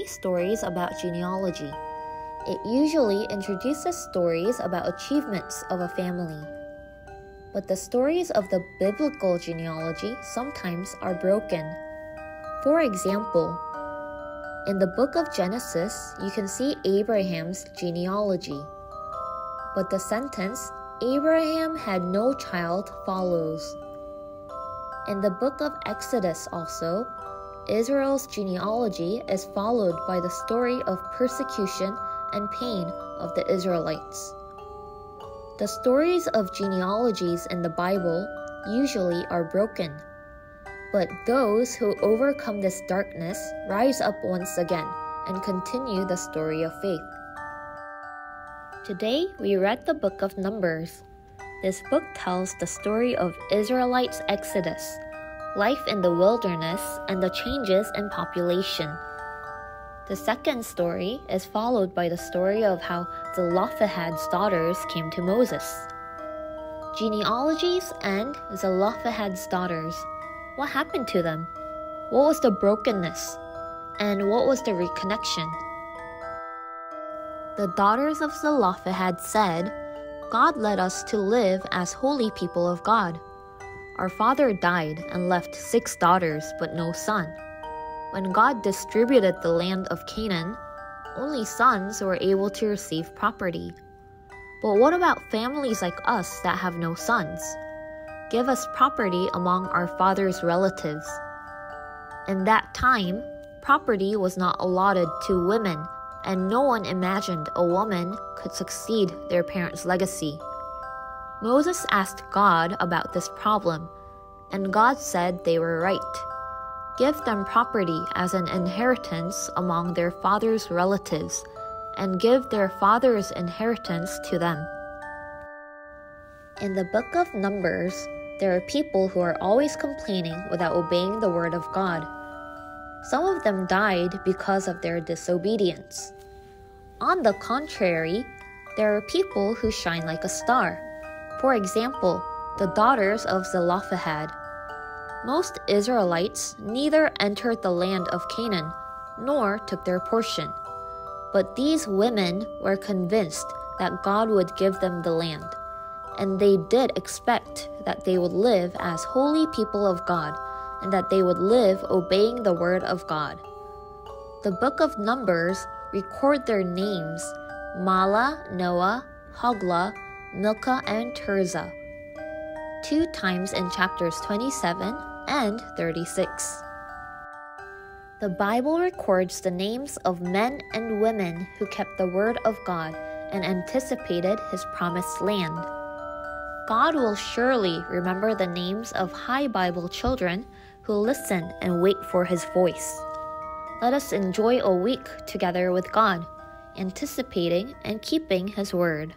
many stories about genealogy. It usually introduces stories about achievements of a family. But the stories of the biblical genealogy sometimes are broken. For example, in the book of Genesis, you can see Abraham's genealogy. But the sentence, Abraham had no child, follows. In the book of Exodus also, Israel's genealogy is followed by the story of persecution and pain of the Israelites. The stories of genealogies in the Bible usually are broken, but those who overcome this darkness rise up once again and continue the story of faith. Today we read the book of Numbers. This book tells the story of Israelites' exodus, life in the wilderness, and the changes in population. The second story is followed by the story of how Zelophehad's daughters came to Moses. Genealogies and Zelophehad's daughters. What happened to them? What was the brokenness? And what was the reconnection? The daughters of Zelophehad said, "God led us to live as holy people of God. Our father died and left 6 daughters but no son. When God distributed the land of Canaan, only sons were able to receive property. But what about families like us that have no sons? Give us property among our father's relatives." In that time, property was not allotted to women, and no one imagined a woman could succeed their parents' legacy. Moses asked God about this problem, and God said they were right. Give them property as an inheritance among their father's relatives, and give their father's inheritance to them. In the book of Numbers, there are people who are always complaining without obeying the word of God. Some of them died because of their disobedience. On the contrary, there are people who shine like a star. For example, the daughters of Zelophehad. Most Israelites neither entered the land of Canaan nor took their portion. But these women were convinced that God would give them the land, and they did expect that they would live as holy people of God and that they would live obeying the word of God. The book of Numbers record their names: Mahlah, Noah, Hoglah, Milcah, and Tirzah, 2 times in chapters 27 and 36. The Bible records the names of men and women who kept the word of God and anticipated his promised land. God will surely remember the names of HiBible children who listen and wait for his voice. Let us enjoy a week together with God, anticipating and keeping his word.